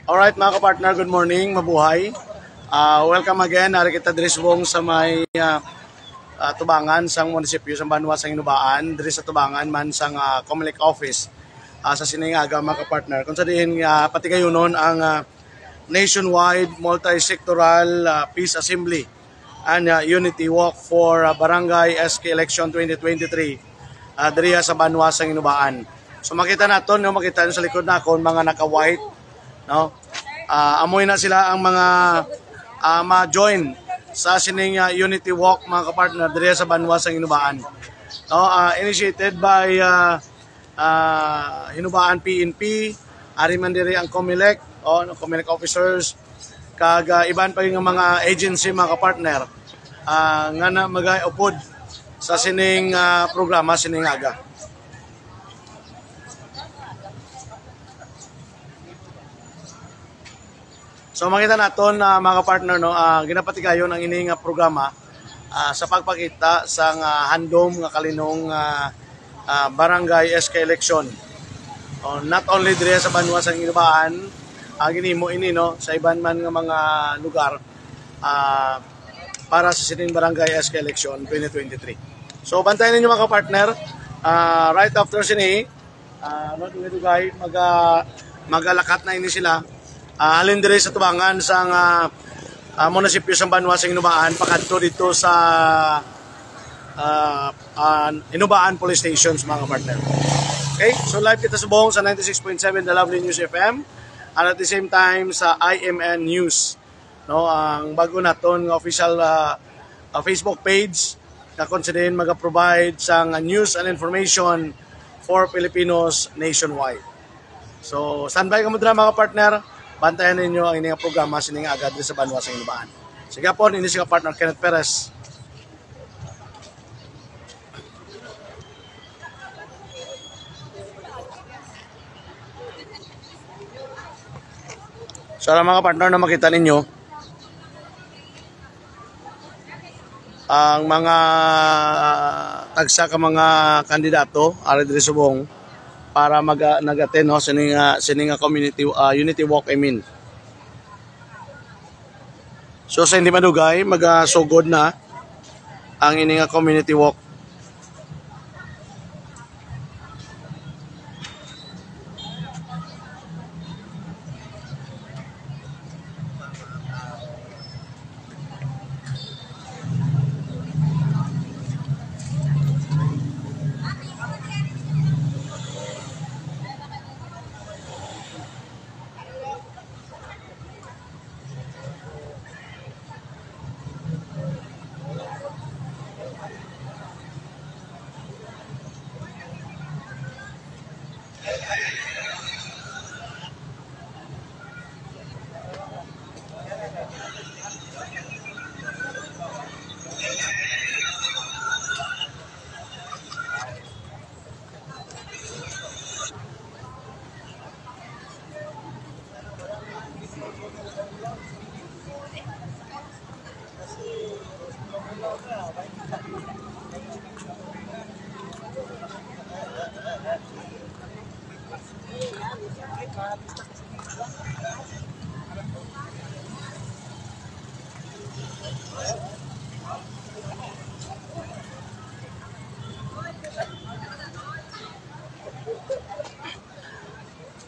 Alright mga kapartner, good morning, mabuhay. Welcome again, nari kita diri subong sa may Tubangan sang munisipyo sa Banwa sang Inubaan, diri sa Tubangan man sang Comelec office sa Siningaga mga kapartner. Kung sa diin pati kayo nun ang nationwide multi-sectoral peace assembly and unity walk for Barangay SK election 2023 diri sa Banwa sang Inubaan. So makita naton, makita nyo sa likod na ako mga naka-white, no? Amoy na sila ang mga ma-join sa sining unity walk mga kapartner diri sa Banwa sang Inubaan. No, initiated by Hinubaan PNP, ari man diri ang Comelec, Comelec officers, kag iban pa yung mga agency mga kapartner nga na magay-upod sa sining programa Siningaga. So makita naton mga partner, no, ginapatigayon ang ining programa sa pagpakita sa handom nga kalinong barangay SK election. Not only dire sa Banwa sang Inubaan, ginimo ini, no, sa iban man nga mga lugar para sa sining barangay SK election 2023. So bantayan ninyo mga partner, right after sini magalakat na ini sila. Halin dire sa Tubangan sang munisipyo sa Banwa sang Inubaan, pakadto dito sa Inubaan Police Stations mga partner. Okay, so live kita subong sa 96.7 The Lovely News FM and at the same time sa IMN News, no, ang bago naton nga official Facebook page na konsiderin maga-provide sang news and information for Filipinos nationwide. So standby ka mo dira mga partner. Bantayan ninyo ang inyong programa Siningaga sa Banwa sang Inubaan. Sige po, ini si partner Kenneth Perez. So mga partner na makita ninyo, ang mga tagsa ka mga kandidato ari diri subong para nag-attend sining community unity walk, I mean. So sa hindi madugay magasugod na ang ining community walk.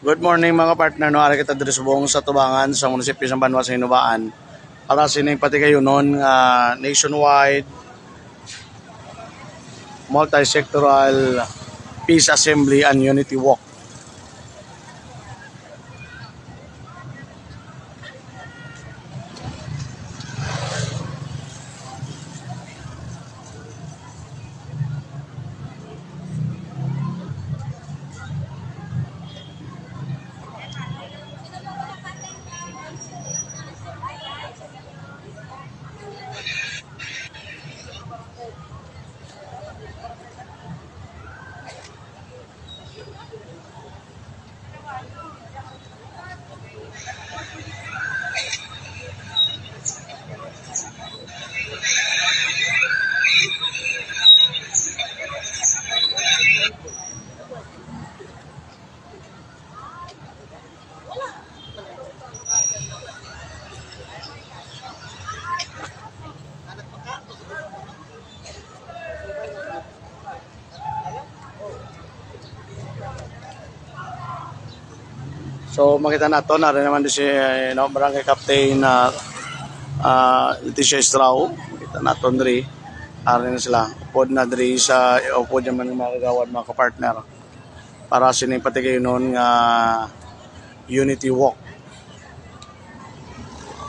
Good morning mga partner, no, ari kita diri subong sa Tubangan sa munisipyo sa Banwa sang Inubaan para sining patigayunon nationwide multi-sectoral peace assembly and unity walk. So makita nato na rin naman din si Barangay Captain na Leticia Estrao. Makita nato diri. Ari na sila. Upod na diri sa upod naman ng mga kagawad, mga kapartner. Para sining patigay noon nga Unity Walk.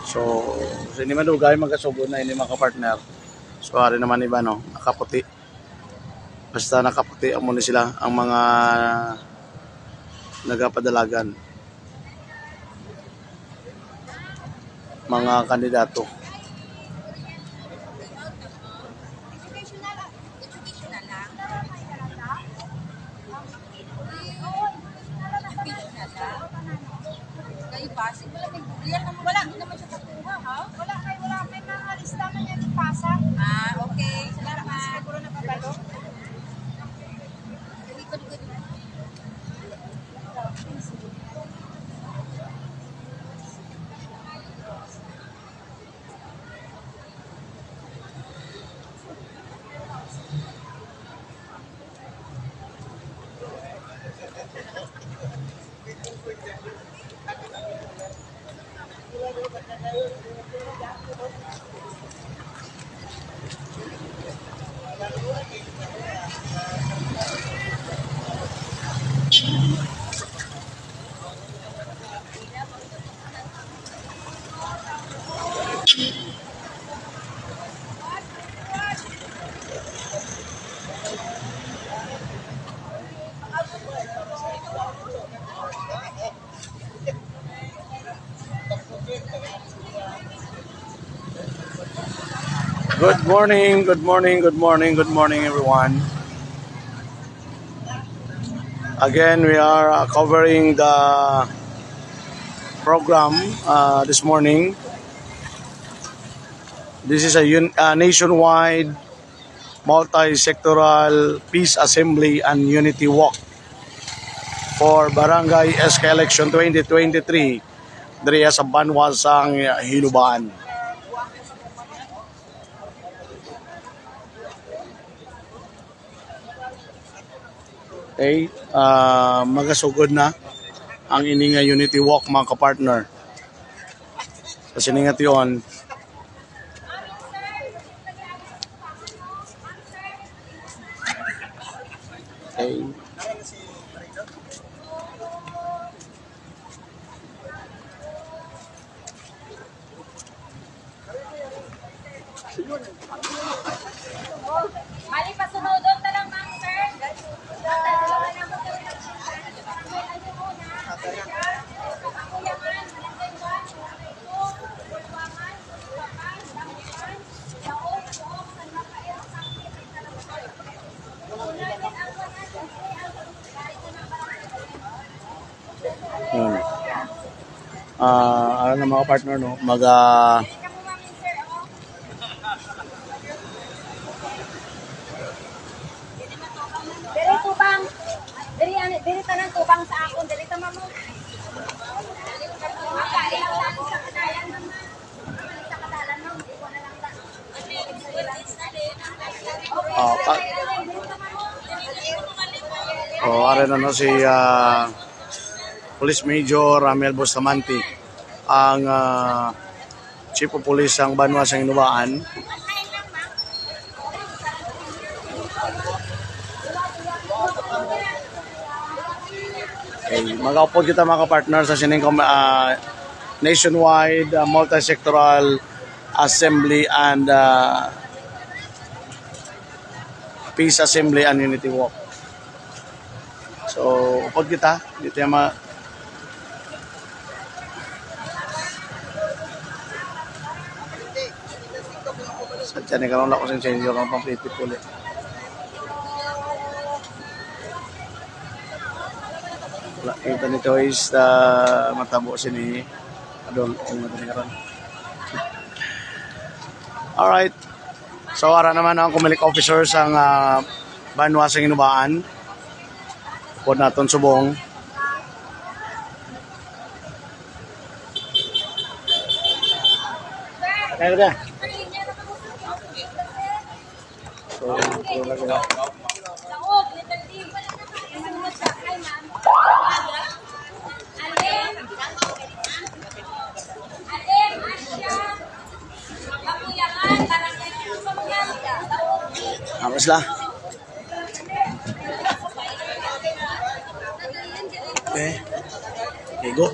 So, hindi madugay magkasugod na ini mga kapartner. So, ari naman iba no, nakaputi. Basta nakaputi amo ni sila ang mga nagapadalagan. Mga kandidato. Wala, hindi naman siya kakuha, ha? Wala, may mga lista man yan ipasa. Ah, okay. Salamat. Siguro nakabalo. Good morning, good morning, good morning, good morning everyone. Again, we are covering the program this morning. This is a nationwide multi-sectoral peace assembly and unity walk for Barangay SK Election 2023 diri sa Banwasang Hinubaan. Okay, magasugod na ang ini nga unity walk mga kapartner. Kasi nga tiyon. Okay. Mali pa sunodon ta lang, ma'am, sir. Yun. Ano na mga partner no, Diri tubang. Diri tanang tubang sa akon, diri ta mamo. are na no si Police Major Ramel Bustamante, ang Chief of Police ng Banwasang Hinubaan. Okay, mag-upload kita mga partner sa sining nationwide multi-sectoral assembly and peace assembly and unity walk. So, upod kita dito yung sadya ni karoon ako sa change yung pang-pretty puli. Ito nito is matabo sini adol kung ito ni karoon. Alright. So, ara naman ang Comelec officers ang Banwasang Hinubaan. Upod naton subong. Kaya ka. So, ito lagi na. sila. Okay. Okay, go.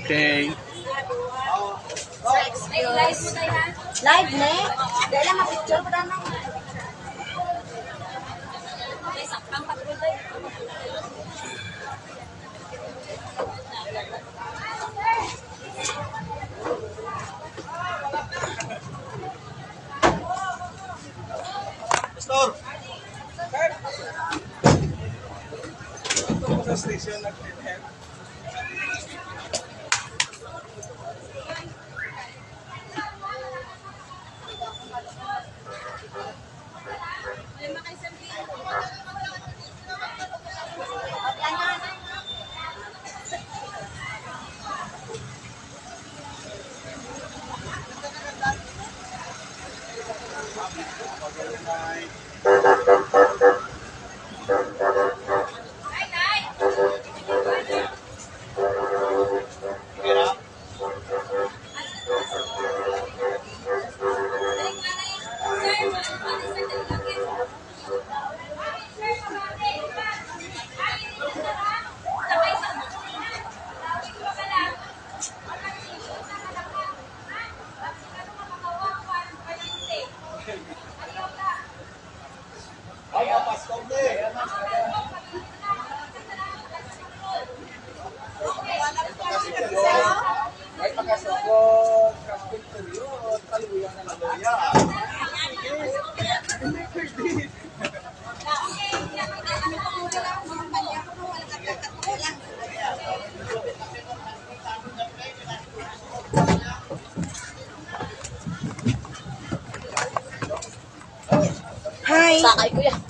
Okay. Live ne? Dahil lang ma-picture ko na nang. Pastor. Hi. Sakay ko yan.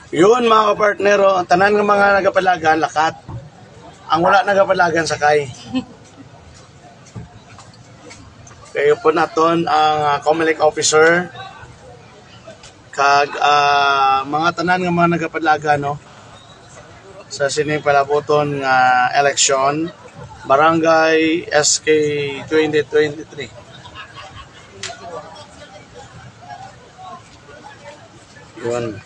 Yun mga kapartnero, ang tanan ng mga nagapalagan, lakat. Ang wala nagapalagan, sakay. Kayo po naton ang COMELEC officer kag mga tanan ng mga nagapalagan no sa sining palaboton nga election Barangay SK 2023. Yun.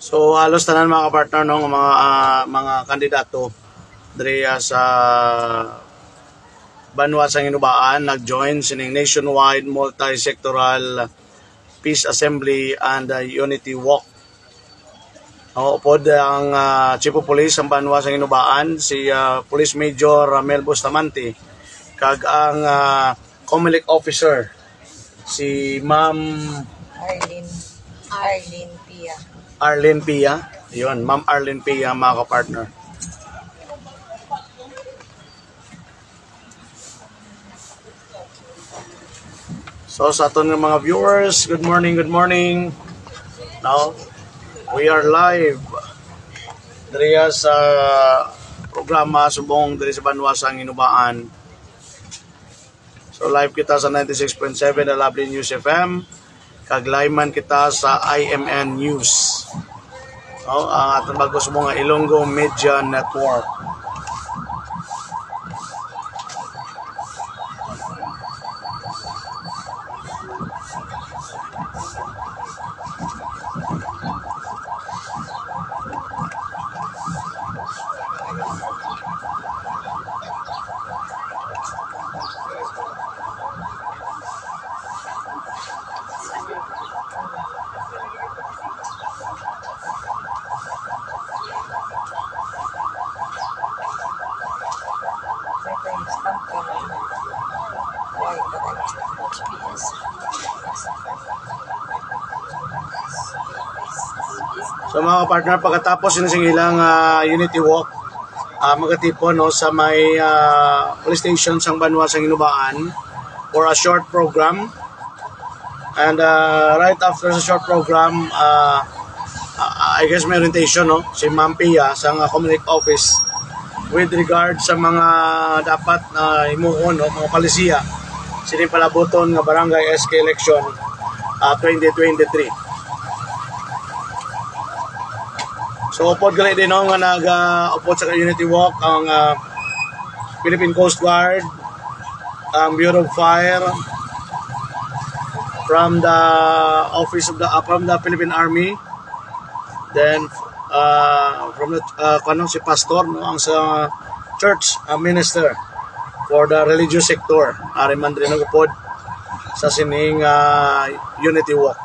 So halos tanan mga kapartner no mga kandidato diri sa Banwa sang Inubaan nag-join sining nationwide multi-sectoral peace assembly and unity walk. Upod ang Chief of Police ng Banwa sang Inubaan si Police Major Ramel Bustamante kag ang COMELEC officer si Ma'am Arlene Pia. Yun, Ma'am Arlene Pia, mga ka-partner. So, sa aton ng mga viewers, good morning, good morning. Now, we are live diri sa programa subong diri sa Banwa sang Inubaan So live kita sa 96.7 na Lovely News FM. Kaglayman kita sa IMN News. Ang atong bagos mo nga Ilonggo Media Network. So mga partner, pagkatapos yun sa ilang Unity Walk, magatipon no, sa may police station sang Banwa sang Inubaan for a short program. And right after sa short program, I guess may orientation no, si Ma'am Pia sa Community Office with regard sa mga dapat na imuon no, mga palisiya sining palaboton nga barangay SK election 2023. So upod gali din no, nga nag-upod sa Unity Walk ang Philippine Coast Guard, ang Bureau of Fire, from the office of the from the Philippine Army, then from the si pastor no, ang sa church minister for the religious sector, ari man din nagupod sa sining Unity Walk.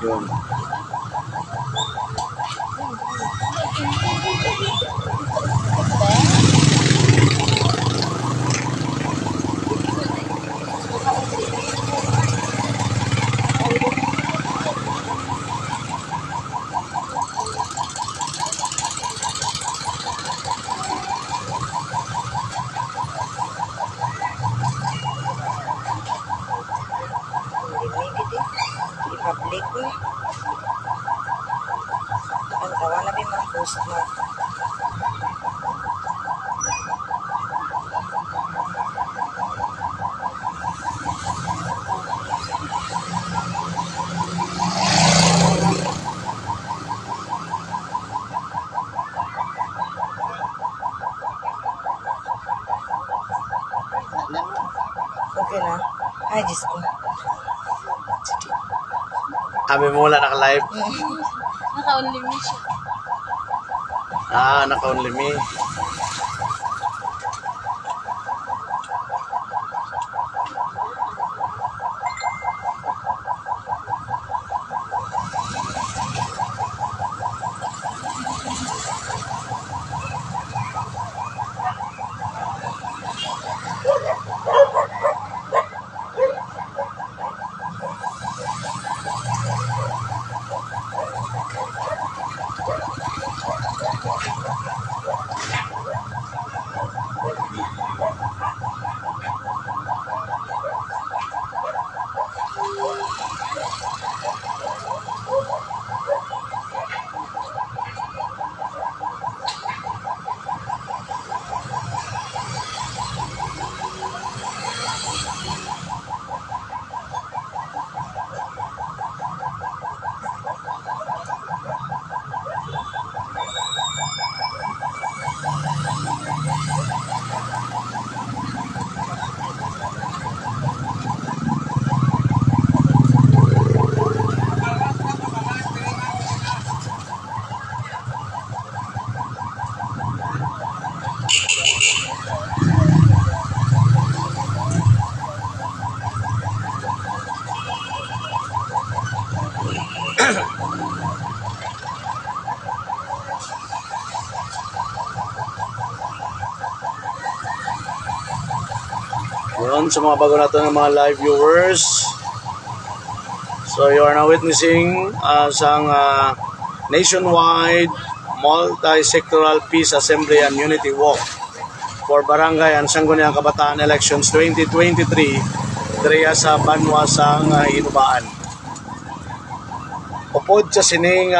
Yun. Public ko. Ang kawa na ba mga post mo? Okay na. Ay, Diyos ko. Kami mo wala naka-live. Naka-only me siya. Naka-only me. afternoon sa mga bago natin ng mga live viewers. So you are now witnessing isang nationwide multi-sectoral peace assembly and unity walk for Barangay and Sangguniang Kabataan Elections 2023 direya sa Banwa sang Inubaan. Upod sa sining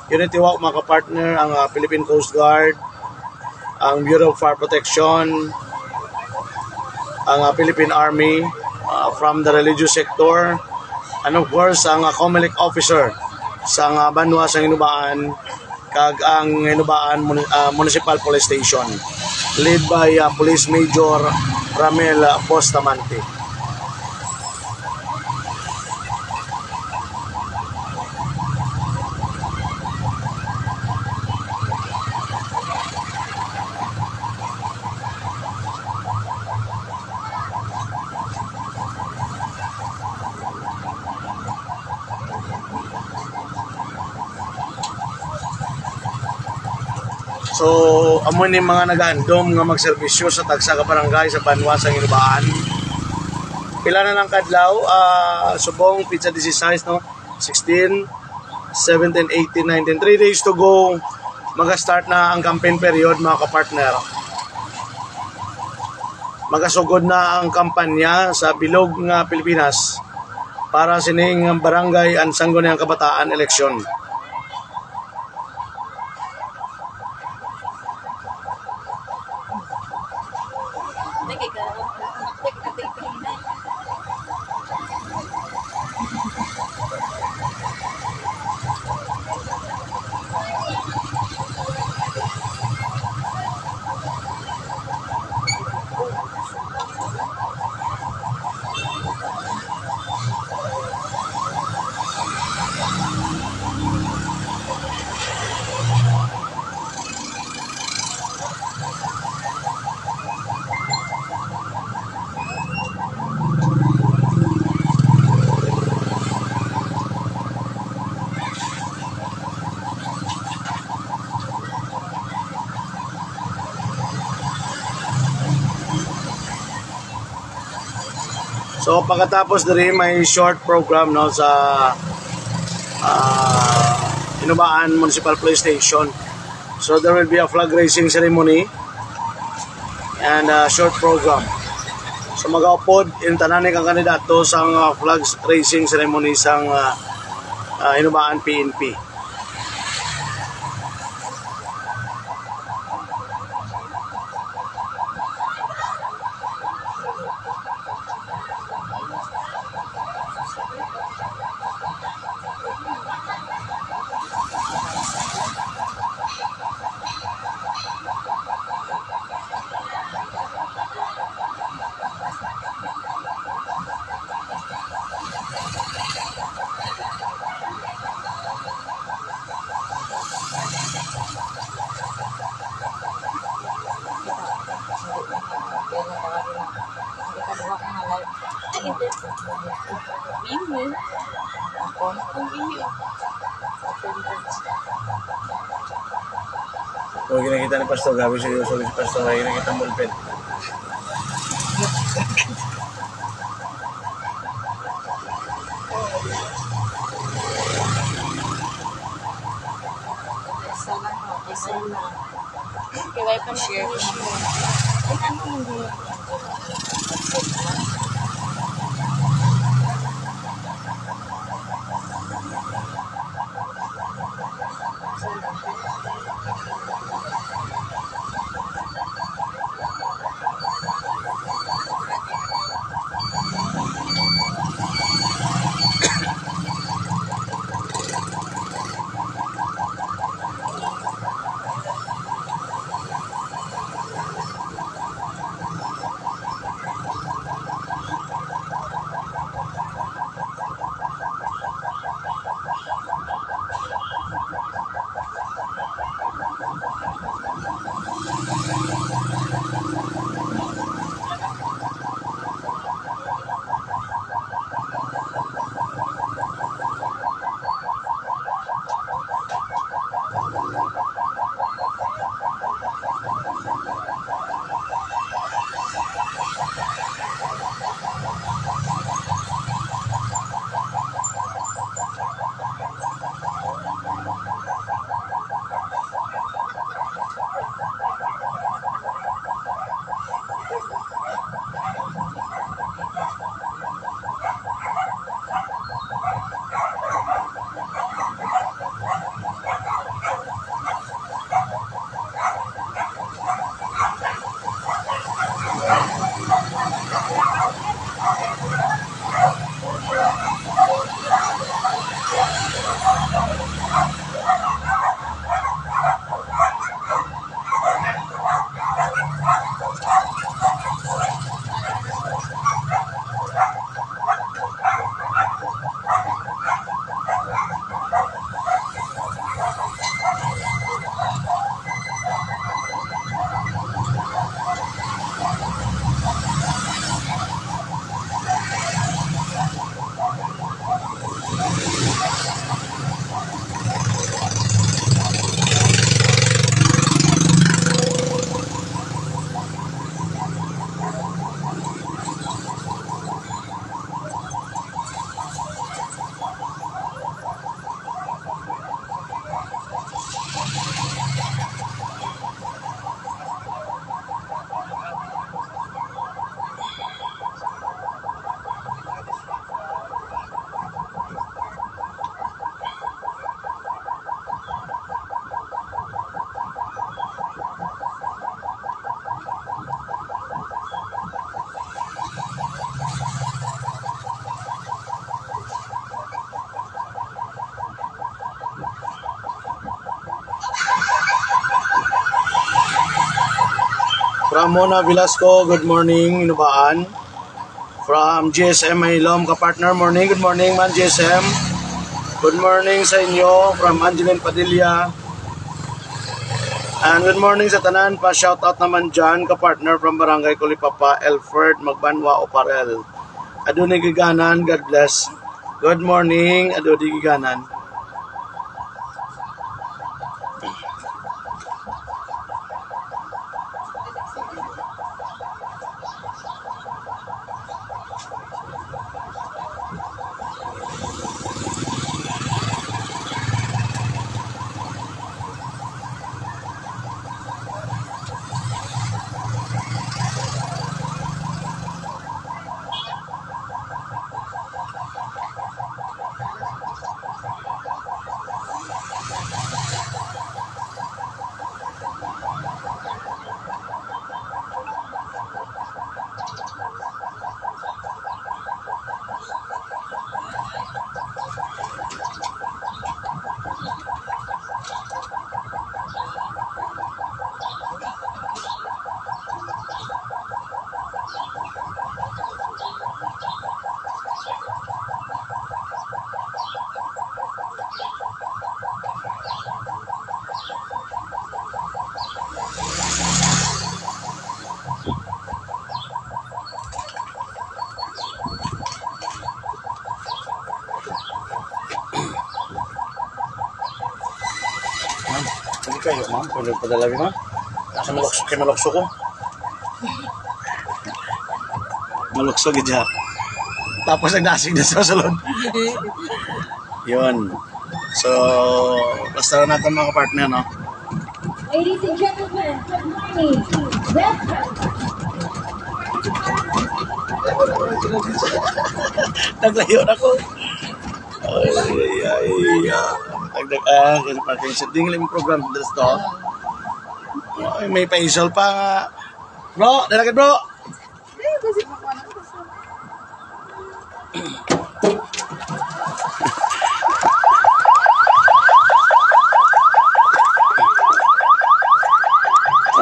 unity walk mga kapartner ang Philippine Coast Guard, ang Bureau of Fire Protection, ang Philippine Army from the religious sector, and of course ang COMELEC officer sa Banwa sa Inubaan kag ang Inubaan Municipal Police Station led by Police Major Ramel Bustamante. So, amo ni mga nag-andom nga magserbisyo sa tagsa ka barangay sa Banwa sa Inubaan. Pila na lang kadlaw, subong pizza 16, no? 16, 17, 18, 19, 3 days to go. Maga-start na ang campaign period mga kapartner. Magasugod na ang kampanya sa bilog nga Pilipinas para sining barangay and Sangguniang Kabataan election. So pagkatapos diri may short program no sa Inubaan Municipal Police Station. So there will be a flag raising ceremony and a short program. So magaupod in tanan kang kandidato sa flag raising ceremony sang Inubaan PNP. Huwag ginakita ni Pastor, gabi seryoso si Pastor, huwag ginakita mulpen. Kaya pa share ko na. From Mona Velasco, good morning, Inubaan. From GSM Maylom, ka-partner, morning. Good morning, man, GSM. Good morning sa inyo from Angeline Padilla. And good morning sa tanan pa. Shout out naman dyan, ka-partner from Barangay Kulipapa, Elford, Magbanwa, Oparel. Adoni Giganan, God bless. Good morning, Adoni Giganan. Kayo, ma'am. Pwede padalabi, ma'am. Nasa malukso ko. Malukso, gidya. Tapos nagdasig na sa salon. Yun. So, basta na natin mga partner, no? Ladies and gentlemen, good morning. Naglayo na ko. Ay. Kasi parking set din yung program dress to. Ay, may paisal pa nga. Bro, dalagad bro.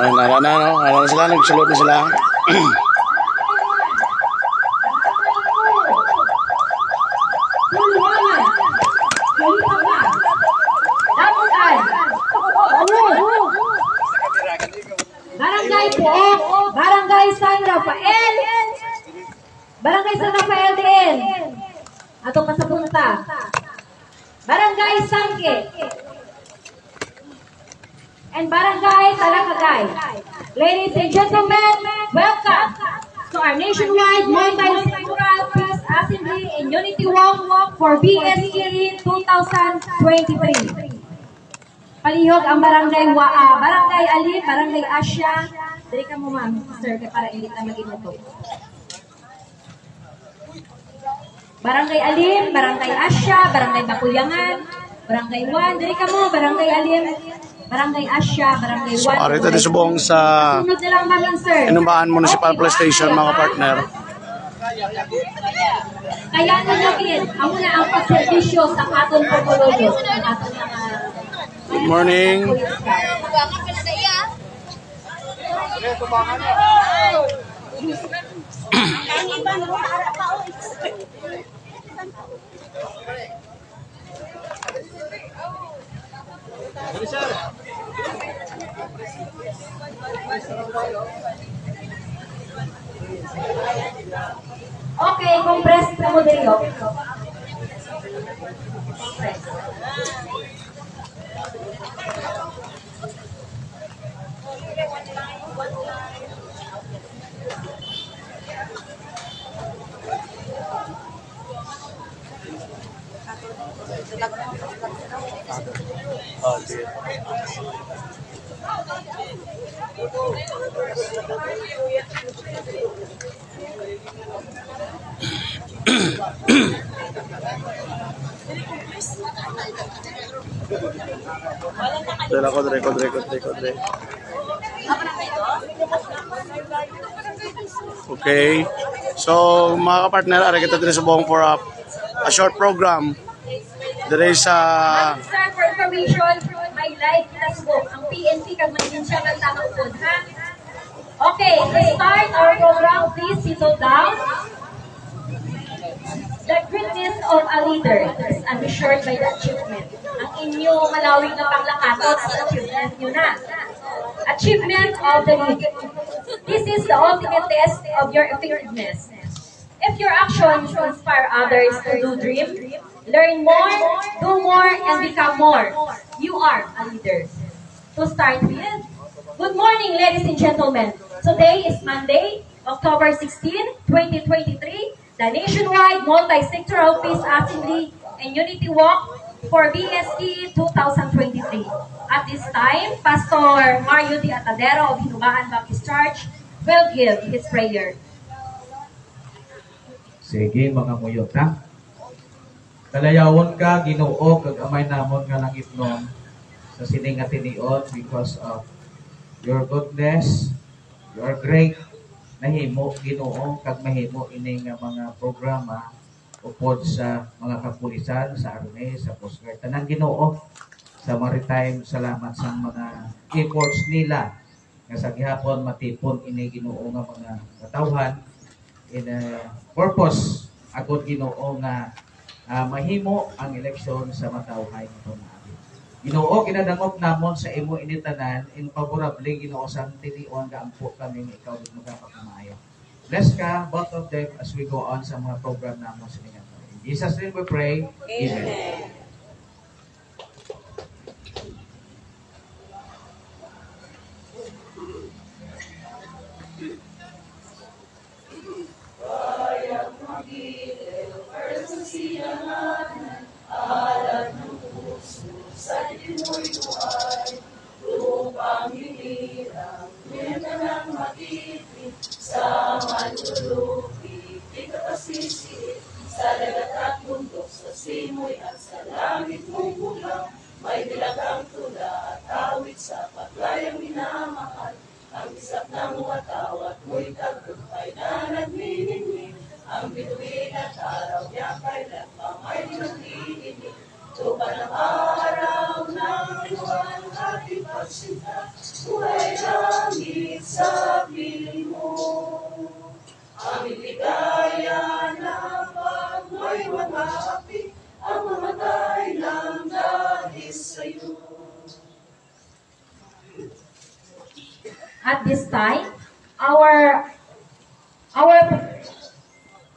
Ay, nala na sila, nagsulot na sila. Barangay San Rafael. Barangay San Rafael din. Ato pa sa punta. Barangay Sangke. And Barangay Talakagay. Ladies and gentlemen, welcome to our nationwide multi-sectoral peace assembly in Unity Walk for BSE 2023. Palihog ang Barangay Barangay Ali, Barangay Asya. Dari ka mo, ma'am, sir, para hindi ka mag-inuto. Barangay Alim, Barangay Asya, Barangay Bakuyangan, Barangay 1. Dari ka mo, Barangay Alim, Barangay Asya, Barangay 1. So, arito din subong sa Sunod na lang namin, sir. Inubaan Municipal Police Station, mga partner. Kaya nalagin, amo na ang pagservisyo sa atong pagpululo. Good morning. Okay, compress na mo dito. Record. Okay. So, mga kapartner, ari kita din subong for a short program. There is Sir, for information, may live class book. Ang PNP kag may siya ng tamang code, ha? Okay, to start our program, please settle down. The greatness of a leader is measured by the achievement. Ang inyong malawig na panglakatot sa achievement nyo na. Achievement of the leader. This is the ultimate test of your effectiveness. If your actions inspire others to do dream, learn more, do more, and become more, you are a leader. To start with, good morning, ladies and gentlemen. Today is Monday, October 16, 2023, the nationwide multi-sectoral peace assembly and unity walk for BSE 2023. At this time, Pastor Mario D. Atadero of Hinubaan Baptist Church will give his prayer. Sige, mga muyot ha. Kalayawon ka, Ginoo, kag amay namon nga langit nun sa sining nga tiniod because of your goodness, your great nahimo, Ginoo, kag mahimo ini nga mga programa upod sa mga kapulisan, sa army, sa Coast Guard. Tanang Ginoo, sa maritime, salamat sa mga efforts nila nga sa gihapon matipon ini Ginoo nga mga katawhan in a purpose agud Ginoo nga mahimo ang eleksyon sa matawhay nito natin. Ginoo, kinadangop namon sa imo initanan in favorable Ginoo sang tinion nga ampo kami nga ikaw din magkapagmaayo. Bless ka both of them as we go on sa mga program namon sa ninyo. In Jesus' name we pray. Amen.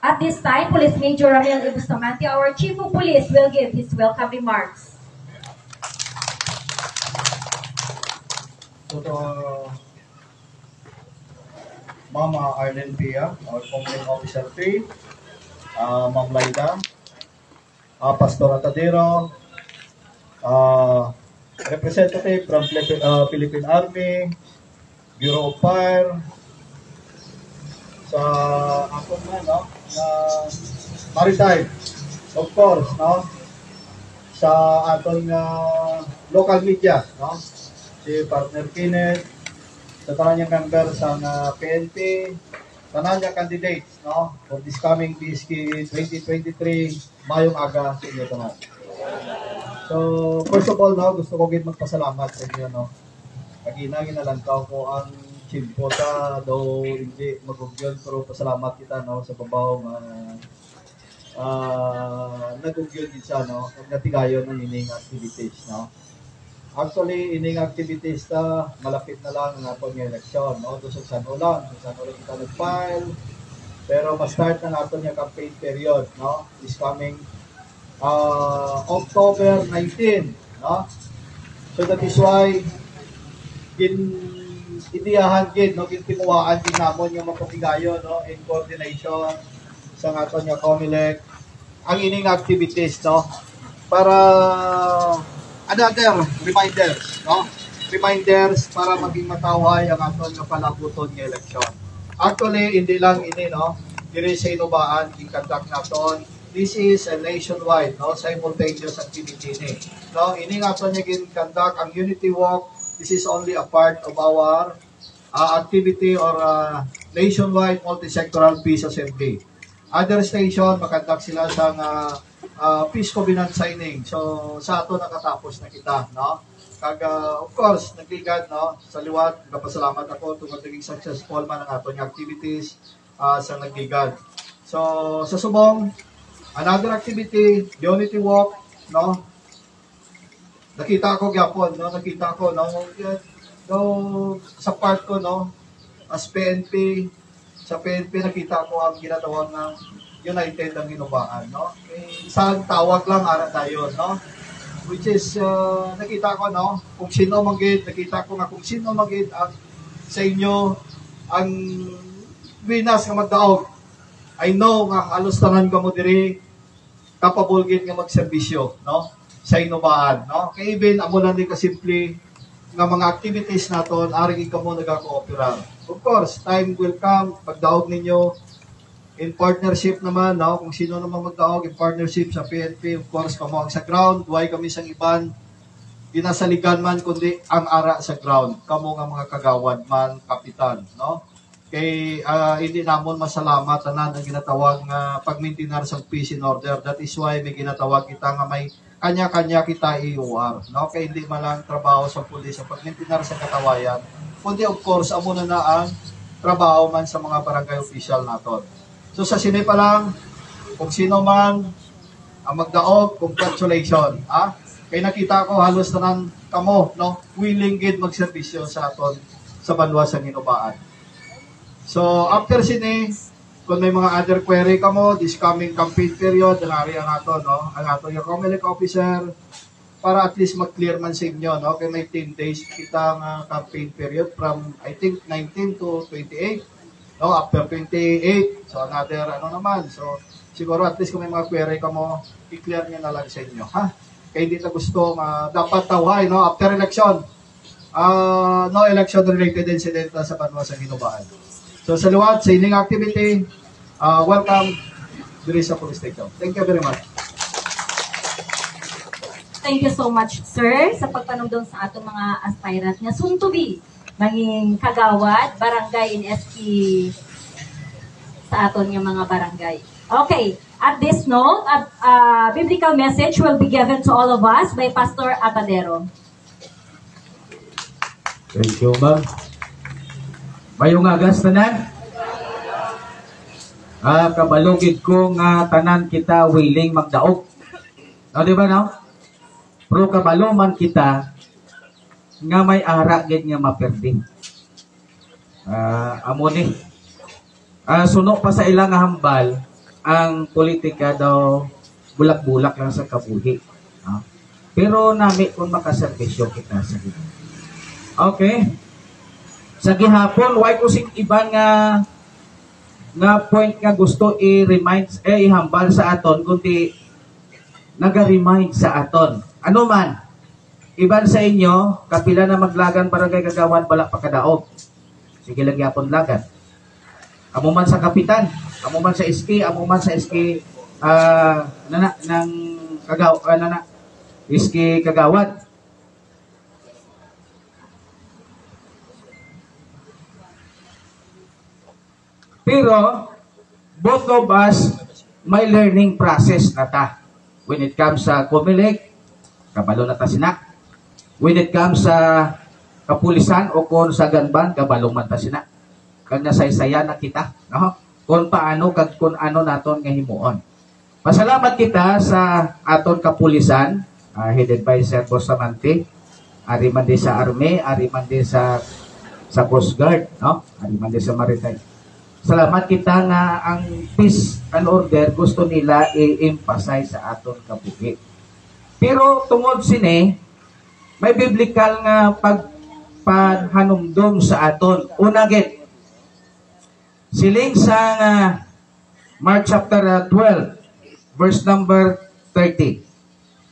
At this time, Police Major Ramil Bustamante, our Chief of Police, will give his welcome remarks. So to Mama Arlen Pia, our Complaint Officer 3, Ma'am Laida, Pastor Atadero, representative from Philippine Army, Bureau of Fire, sa ako na maritime, of course, no, sa atong local media, no, si Partner Kenneth, sa tanang member sa PNP, tanang candidates, no, for this coming BSK 2023 mayong aga sa inyo tanan. So first of all, no, gusto ko gid magpasalamat sa inyo, no. Kaginagin na lang ko ang chimpo ta do hindi magugyon, pero pasalamat kita, no, sa babaw nga nagugyon din sa, no, natigayon ng ining activities, no. Actually ining activities ta malapit na lang ang atong election, no, do sa San Ulan kita nag-file, pero ma-start na nato yung campaign period, no, is coming October 19, no. So that is why itiyahan gid, no, tinuwaan din namon yung mapatigayon, no, in coordination sa aton nga COMELEC ang ining activities, no, para another reminders, no, reminders para maging matawhay ang aton nga palabuton nga eleksyon. Actually hindi lang ini, no, diri sa Hinubaan i-conduct naton. This is a nationwide, no, simultaneous activity ni, no, ini nga aton nga conduct ang unity walk. This is only a part of our activity or nationwide multi-sectoral peace assembly. Other station, makandak sila sa peace covenant signing. So sa ato nakatapos na kita, no? Of course, nagligad, no? Sa liwat, nagpasalamat ako tungkol naging successful man ang ato activities sa nagligad. So sa subong, another activity, Unity Walk, no? Nakita ko gyapon, no? Nakita ko, no? Sa part ko, no? As PNP, sa PNP nakita ko ang ginatawag ng United ang Hinubaan, no? Isang tawag lang ara tayo, no? Which is nakita ko, no, kung sino magid, nakita ko nga kung sino magid ang sa inyo ang winas nga magdaog. I know nga halos tanan ka mo diri capable gid nga magserbisyo, no, sa Hinubaan, no. Kay even amo lang din ka simple nga mga activities naton ari ka mo nagako-operar. Of course, time will come pagdaog ninyo in partnership naman, no? Kung sino naman magdaog in partnership sa PNP, of course, kamuang sa ground, duway kami sang iban, ginasaligan man, kundi ang ara sa ground, kamo nga mga kagawad man, kapitan, no? Kay hindi namon masalamat tanan ang ginatawag nga pagmaintenar sa peace in order. That is why may ginatawag kita nga may kanya-kanya kita IOR, no? Kay hindi man lang trabaho sa pulis sa pagmaintenar sa katawayan, kundi of course, amo na ang trabaho man sa mga barangay official naton. So sa sini pa lang, kung sino man ang magdaog, congratulations. Kaya nakita ko halos tanan kamo, no, willing gid magserbisyo sa aton sa banwa sa Hinubaan. So after sini, kung may mga other query kamo, this coming campaign period, nari ang ato, no, ang ato yung Comelec officer, para at least mag-clear man sa inyo, no, kaya may 10 days kita nga campaign period from I think 19 to 28. No, after 28, so another naman. So siguro at least kung may mga query ka mo, i-clear niyo na lang sa inyo, ha? Kaya hindi na gusto dapat tawhay, no, after election. No election related incident sa banwa sa Hinubaan. So sa liwat, sa ining activity, welcome diri sa police station. Thank you very much. Thank you so much, sir, sa pagpanumdum sa atong mga aspirant nga soon to be maging kagawad, barangay in SK sa aton nga mga barangay. Okay, at this note, a biblical message will be given to all of us by Pastor Atadero. Thank you, ma'am. Mayong agas tanan. Kabalugid ko nga tanan kita willing magdaog. No, di ba, no? Pero kabalo man kita nga may ara gid nga maperdi. Amo ni. Suno pa sa ilang hambal, ang politika daw bulak-bulak lang sa kabuhi. Pero nami kung makaserbisyo kita sa gid. Okay. Sa gihapon, why ko sing iban nga point nga gusto i-remind, ihambal sa aton, kundi naga-remind sa aton. Ano man, iban sa inyo, kapila na maglagan barangay kagawan, wala pa kadaog. Sige lang yapon lagan. Amo man sa kapitan, amo man sa SK, amo man sa SK, ng SK kagawad. Pero, both of us, may learning process na ta. When it comes sa Comelec, kabalo na ta sina. When it comes sa kapulisan o kung sa ganban, kabalo man ta sina. Kag nasaysaya na kita, no? Kung paano, kag kung ano naton nga himuon. Pasalamat kita sa aton kapulisan, headed by Sir Bustamante, ari man din sa Army, ari man din sa Coast Guard, no? Ari man din sa Maritime. Salamat kita nga ang peace and order gusto nila i-emphasize sa aton kabuhi. Pero tungod sini, may biblical nga pagpanhanumdum sa aton. Una gid, siling sa Mark chapter 12, verse number 30.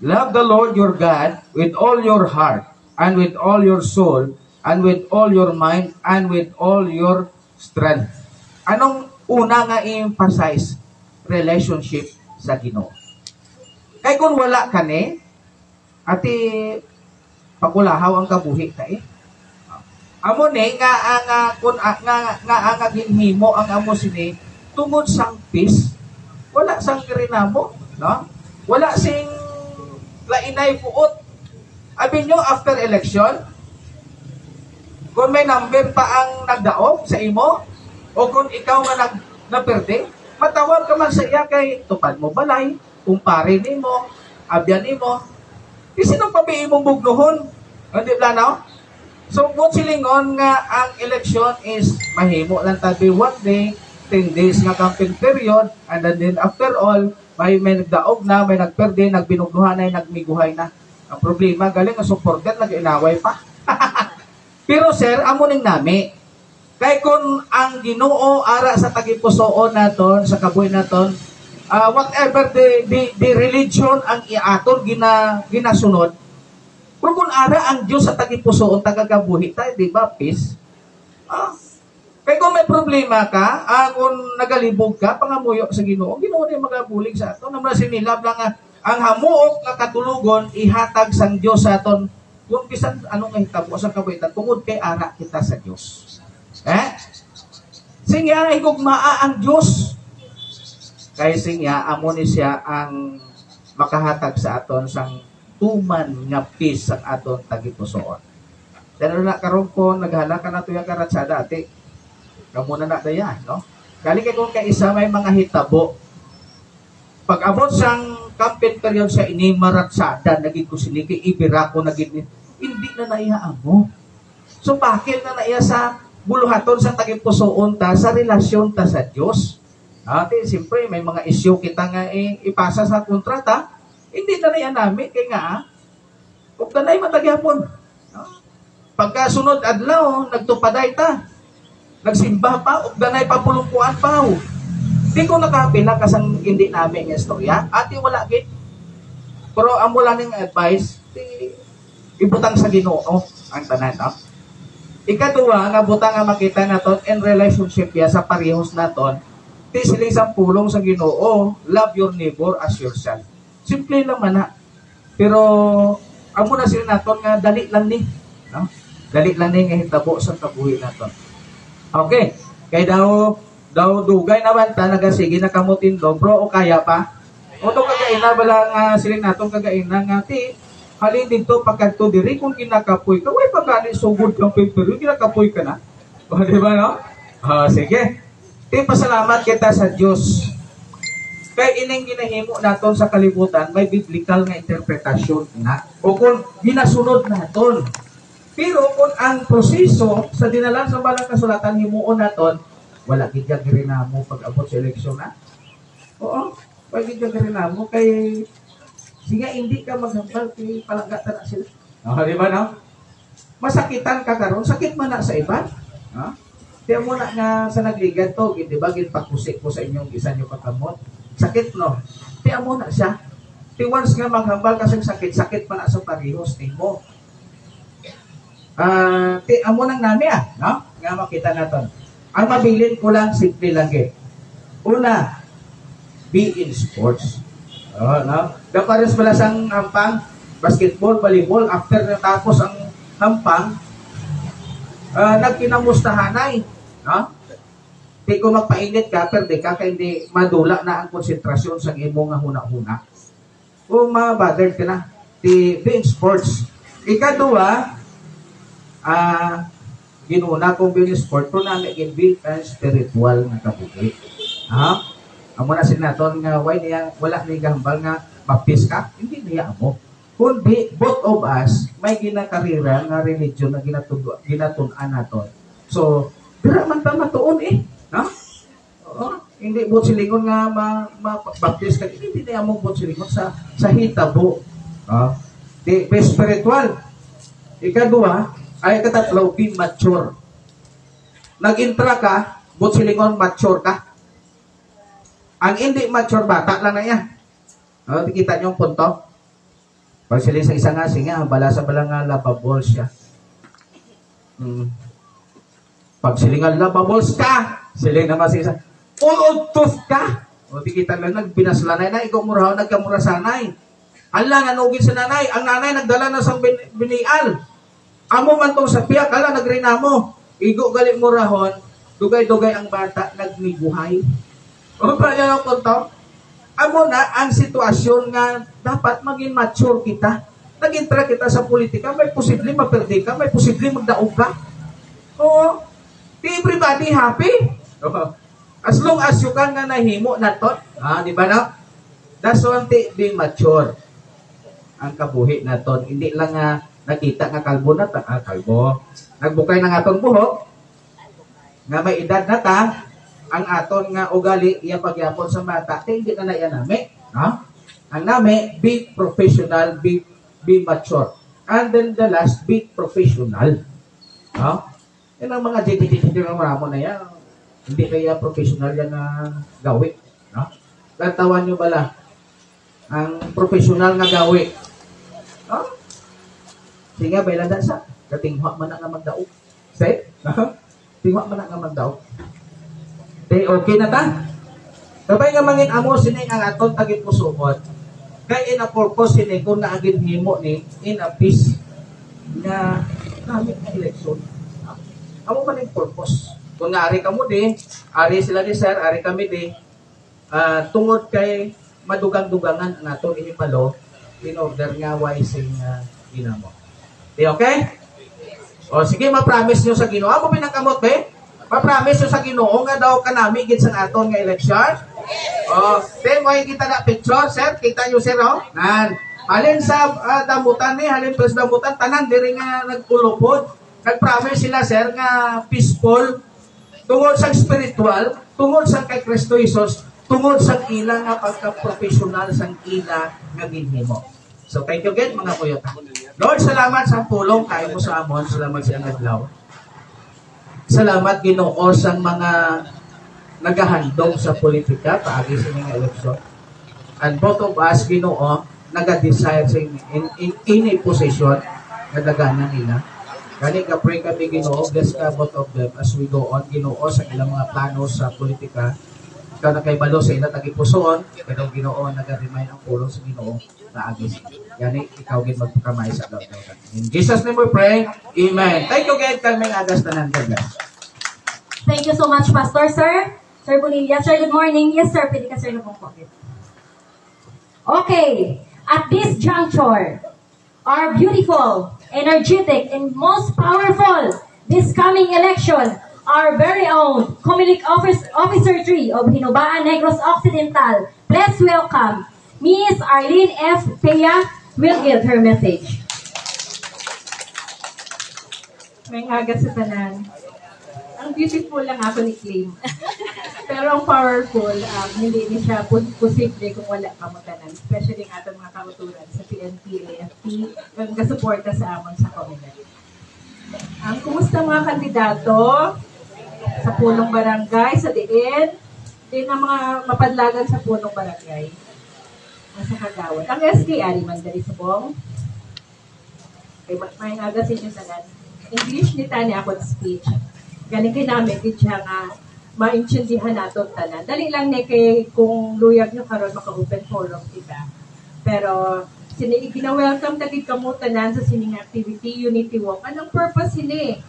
Love the Lord your God with all your heart, and with all your soul, and with all your mind, and with all your strength. Anong una nga i-emphasize? Relationship sa Ginoo. Kay kung wala ka ni, ati pakulahaw ang kabuhi ka eh. Amo ni nga ang ginhimo ang amo sini tungod sang peace, wala sang kirinamo, no? Wala sing lainay puot. Abi nyo, after election, kung may number pa ang nagdaog sa imo, o kung ikaw nga naperde, matawag ka man sa iya kay tupad mo balay, kumpare nimo, abyan nimo, sinong pabiin mong bugnuhon? Hindi ba no? So, kung silingon nga ang election is mahimo lang tabi 1 day, 10 days nga campaign period, and then after all, may nagdaog na, may nagperde, nagbinugnuhan na, nagmiguhay na. Ang problema, galing ang supporter, nag-inaway pa. Pero sir, amuning nami, kay kung ang Ginoo ara sa tagipusoon naton, sa kabuhi naton, whatever the religion ang iaton ginasunod, kung ara ang Diyos sa tagipusoon tagagabuhi tayo, di ba, peace? Kaya kung may problema ka, kung nagalibog ka, pangamuyo sa Ginoo, Ginoo na magabulig sa aton. Naman sinilab lang ang hamuok na katulugon, ihatag sang Diyos sa aton. Kung bisan anong hitabo sa kabuhitan, tungod kay ara kita sa Diyos. Singya higugmaa ang Diyos. Kay singya, amo ni siya ang makahatag sa aton sang tuman nga peace sa aton tagipusoon. Pero na karon ko naghalaka na to yung karatsada ati. Kamu na daya, no? Kali kay kung kaisa may mga hitabo. Pag abot sang campaign period sa ini maratsada naging kusiniki ibirako naging hindi na naiya amo. So bakil na naiya sa buluhaton sa tagipusoon ta sa relasyon ta sa Dios. Ate, siyempre may mga issue kita nga ipasa sa kontrata, hindi na naiya namin kay nga ug tanay matagyapon. No? Pagkasunod adlaw nagtupaday ta. Nagsimba pa, ug danay pa pulungkuan pa. Di ko nakapila kasang hindi namin ng istorya. Ati wala gid. Pero amo lang ning advice, ibutang sa Ginoo ang tanan, no? Ikaduha nga butang nga makita naton in relationship ya sa parehos naton, ti siling sang pulong sa Ginoo, love your neighbor as yourself. Simple lang man na. Pero amo na sila naton nga dali lang ni, no? Dali lang ni nga hitabo sa kabuhi naton. Okay, kay daw dugay naman ta nagasige na kamutin do, bro, o kaya pa? O to kagaina bala nga siling naton kagaina nga ti halin dito pagkanto diri kung kinakapoy ka, way pagkani sugod kang paper, kinakapoy ka na. O di ba no? Sige. Ti pasalamat kita sa Dios. Kay ining ginahimo naton sa kalibutan may biblical nga interpretasyon na. O kung ginasunod naton. Pero kung ang proseso sa dinalan sa balang kasulatan himuon naton, wala gid rin namo pag abot sa eleksyon na. Oo, wala gid rin namo kay sige hindi ka maghambal kay palanggatan na sila. Di ba no? Masakitan ka karon, sakit man na sa iba. Ha? Tiyan mo na nga sa nagligad to, di ba ginpakusik ko sa inyong isa nyo pagkamot. Sakit no? Tiyan mo na siya. Once nga maghambal kasing sakit pa na sa parehos nimo. Amo nang nami no? Nga makita natin. Ang mabilin ko lang, simple lang eh. Una, be in sports. No? Dapares pala sang hampang, basketball, volleyball, after natapos ang hampang, nagkinamustahanay. No? Di ko magpainit ka, pero di ka, kaya hindi madula na ang konsentrasyon sa imo nga huna-huna. O ma-bother ka na. Be in sports. Ikaduha, ginuna kong business sport to namin in-build and spiritual nga kabuhi. Amo na sinaton nga wala ni gambal nga baptis ka, hindi niya amo. Kundi both of us may ginakarira nga religion na ginatun-an naton. So, dira man ta matuon no? Hindi bot silingon nga baptis ka, hindi niya amo bot silingon sa hitabo. Di spiritual. Ikaduha, ay katatlo, be mature. Nag-intra ka, but silingon, mature ka. Ang hindi mature, bata lang na yan. Kita niyo yung punto. Pag siling sa isa nga, singa, bala sa bala nga, labables siya. Pag siling nga, labables ka, siling naman sa isa, uluntos ka. Kita lang, nagbinaslanay na, ikaw murahaw, nagkamurasanay. Ala, nanugin sa nanay. Ang nanay, nagdala na sa binial. Amo man tong sapiya, kala nagrinamo. Igo galing mo rahon, dugay-dugay ang bata, nagmiguhay. O pa niya ang punto? amo na ang sitwasyon nga dapat maging mature kita. Nag-intra kita sa politika, may posible maperde ka, may posible magdaog ka. Oo. Di everybody happy. Oo. As long as you can nga nahimo na to, di ba na? That's one thing, being mature. Ang kabuhi na to. Hindi lang nga nakita nga kalbo na ta. Kalbo. Nagbukay ng atong buhok, nga may edad na ta, ang aton nga ugali iya pagyapon sa mata, hindi na yan nami. No? Ang nami, be professional, be mature. And then the last, be professional. No? Yan ang mga diti-diti ng maramo na yan. Hindi kaya professional yan na gawi. No? Lantawan nyo bala, ang professional na gawi. No? Sige, bailanda sa, katingwa man na nga magdaog. Say? Tingwa man na nga magdaog. Okay na ta? Kabay nga mangin amo sini ang aton tagit pusuot. Kay in a purpose sini kung naagin himo ni in a peace na gamit na eleksyon. Amo man yung purpose. Kung naari ka mo di, ari sila ni sir, ari kami di, tungod kay madugang-dugangan ang aton inipalo, in order nga wising ginamo. Okay? O sige, ma-promise nyo sa Ginoo. Amo pinangkamot be? Ma-promise nyo sa Ginoo nga daw kanami gid sa aton nga eleksyon. O, then mo kita na picture, sir. Kita nyo sir, Nan. Halin sa damutan ni, halin plus damutan, tanan diri nga nagkulupod. Nag-promise sila, sir, nga peaceful, tungod sa spiritual, tungod sa kay Kristo Jesus, tungod sa ila nga pagka-professional sa ila nga ginhimo. So, thank you again, mga kuyota. Lord, salamat sa pulong kayo mo sa amon. Salamat sa naglaw. Salamat, Ginoo, sa mga nagahandong sa politika, paagi sa mga eleksyon. And both of us, Ginoo, naga-desire sa in a position na daganan nila. Kani ka-pray kami, Ginoo, bless ka both of them as we go on, Ginoo, sa ilang mga plano sa politika. Ikaw na kay balo sa ila tagipusoon, pero Ginoo, naga-remind ang pulong sa Ginoo na agis. Yani, ikaw gin magpakamay sa daw. In Jesus' name we pray. Amen. Thank you, God. Kaming agas tanan ka, guys. Thank you so much, Pastor, sir. Sir Bonilla. Sir, good morning. Yes, sir. Pwede ka, sir, na pong COVID. Okay. At this juncture, our beautiful, energetic, and most powerful this coming election, our very own Comelec Officer 3 of Hinubaan Negros Occidental. Please welcome Miss Arlene F. Peya will give her message. May aga sa tanan. Ang beautiful lang ako ni Claim. Pero ang powerful, hindi siya posible kung wala ka mo tanan. Especially ang atong mga kauturan sa PNP, AFP, ang kasuporta sa amon sa Comelec. Kumusta mga kandidato sa punong barangay, sa diin, din ang mga mapadlagan sa punong barangay. Sa Kagawad. Ang SK Ari Mandari Subong. Kay may aga sa inyo tanan. English ni tani ako speech. Galing kay namin gid siya nga maintindihan nato tanan. Dali lang ni kay kung luyag nyo karon maka-open forum kita. Pero gina-welcome tagid kamo tanan sa sining activity Unity Walk. Anong purpose ini?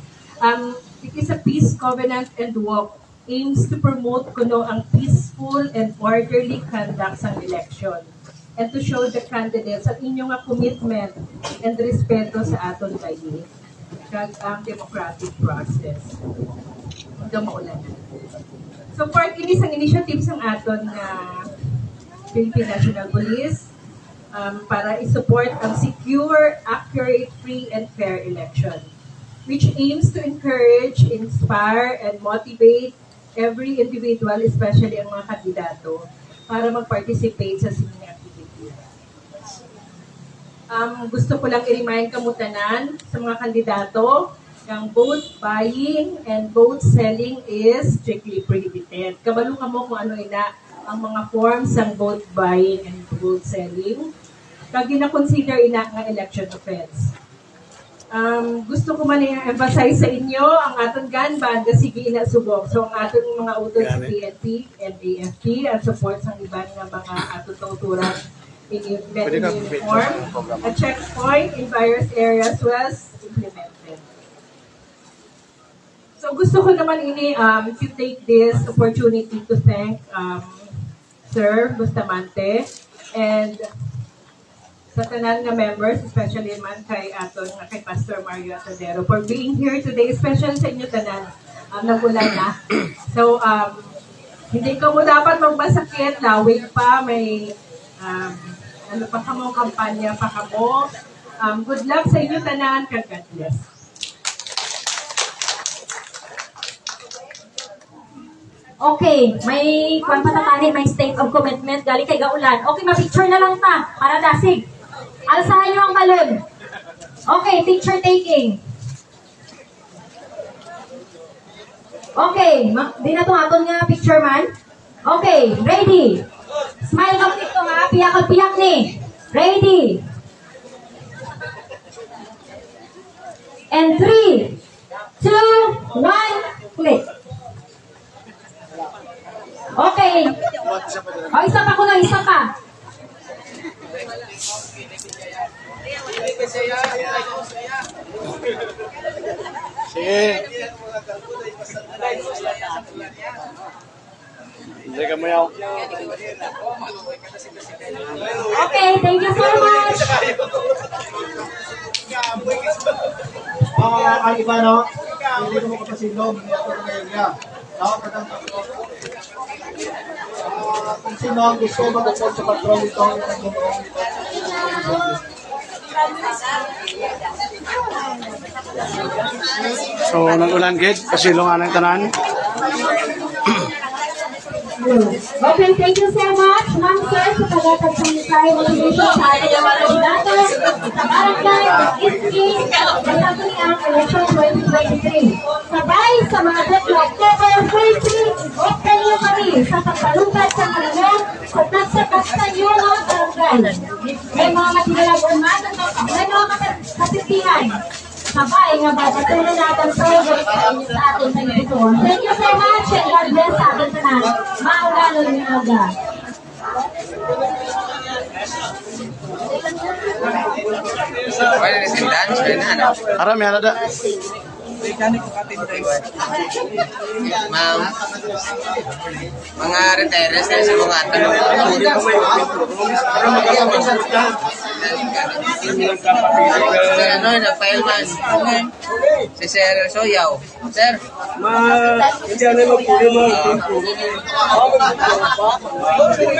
It is a peace covenant and walk aims to promote kuno ang peaceful and orderly conduct sa election. And to show the candidates ang inyong commitment and respeto sa aton bayi kag ang democratic process. Ito maulan. So part ini sang initiatives ang aton na Philippine National Police para i-support ang secure, accurate, free, and fair election, which aims to encourage, inspire, and motivate every individual, especially ang mga kandidato, para mag-participate sa sining activity. Gusto ko lang i-remind kamutanan sa mga kandidato ang vote buying and vote selling is strictly prohibited. Kabalo ka mo kung ano ina ang mga forms ng vote buying and vote selling. Kag gina-consider ina nga election offense. Gusto ko man i-emphasize sa inyo ang aton gun ban kasi ina subok. So ang aton mga utos sa PNP and AFP at support sa iban nga mga aton tuturan in uniform. A checkpoint in various areas was implemented. So gusto ko naman to take this opportunity to thank Sir Bustamante, and sa tanan nga members, especially man kay kay Pastor Mario Atadero for being here today, especially sa inyo tanan, nagulan na. So, hindi ko mo dapat magmasakit, lawig pa, may ano pa kamo, kampanya pa kamo. Good luck sa inyo tanan, God bless. Okay, may kwan patatanin, may state of commitment galing kay Gaulan. Okay, ma-picture na lang ta para dasig. Alsahan nyo ang balon. Okay, picture taking. Okay, di na aton nga picture man. Okay, ready. Smile kang dito ha, piyak ni. Ready. And 3, 2, 1, click. Okay. O, isa pa ko na, isa pa. Sige. Hindi ka mo yaw. Okay, thank you so much. Ang iba, no? Hindi ko makapasilog. Hindi ako ngayon niya. Kung sino ang gusto mag-upload sa patrol ito, So, nag-ulan gid, pasilong anang tanan. Okay, thank you so much, ma'am, sir, sa pagkakad sa mensahe motivation sa ating mga kandidato sa barangay at ISKI sa ang election 2023. Sabay sa mga date na October 30, open nyo kami sa pagbalungkad sa kalanong sa nagsa-kasta nyo ng barangay. May mga matigalag uman may mga kasitihan. Sabay nga ba, patuloy natin program sa inyo sa ating television. Thank you so much and God bless sa ating tanan. Maulalo ng aga. Aram yan ada. Ma'am, mga retirees na sa mga tanong. Sir, ano, nag-file man. Si Sir Soyaw. Sir? Hindi ano magpuli mo.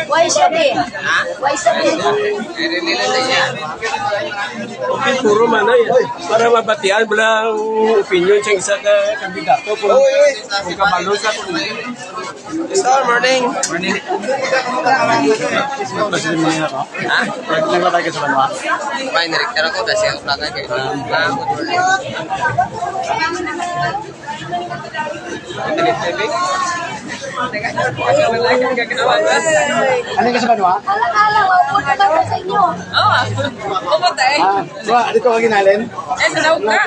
Why sabi? Ha? Why sabi? Meron nila sa niya. Okay, puro man ay. Para mabatian bilang opinion sa isa ka kandidato kung kabalo sa Sir, morning. President mo niya ako. Ha? Naglabay ka sa banwa. May director ako kasi ako plaga kayo. Good morning. Ano ka sa banwa? Alang-alang, wawag naman ko sa inyo. Dito ka ginalin? Sa daw ka.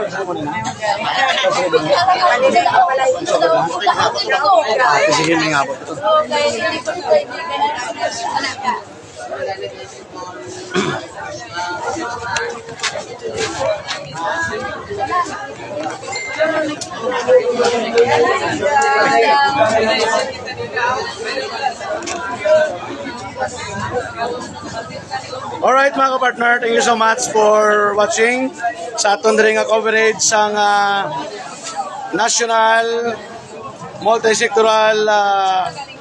Sige, may ngapot. Alright mga kapartner, thank you so much for watching sa aton diri nga coverage sang National Multisectoral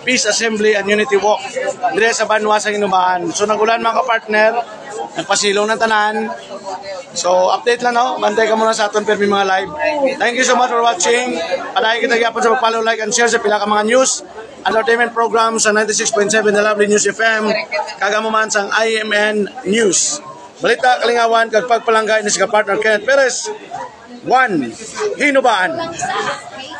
Peace Assembly and Unity Walk dire sa Banwa sa Inumaan. So nagulan mga kapartner, nagpasilong ng tanan. So update lang no, bantay ka muna sa aton permi mga live. Thank you so much for watching. Padayon kita gyapon sa pag-follow, like and share sa pila ka mga news, entertainment program sa 96.7 na Lovely News FM, kagamo man sang IMN News. Balita kalingawan kag pagpalanggay ni sa partner Kenneth Perez. 1 Hinubaan.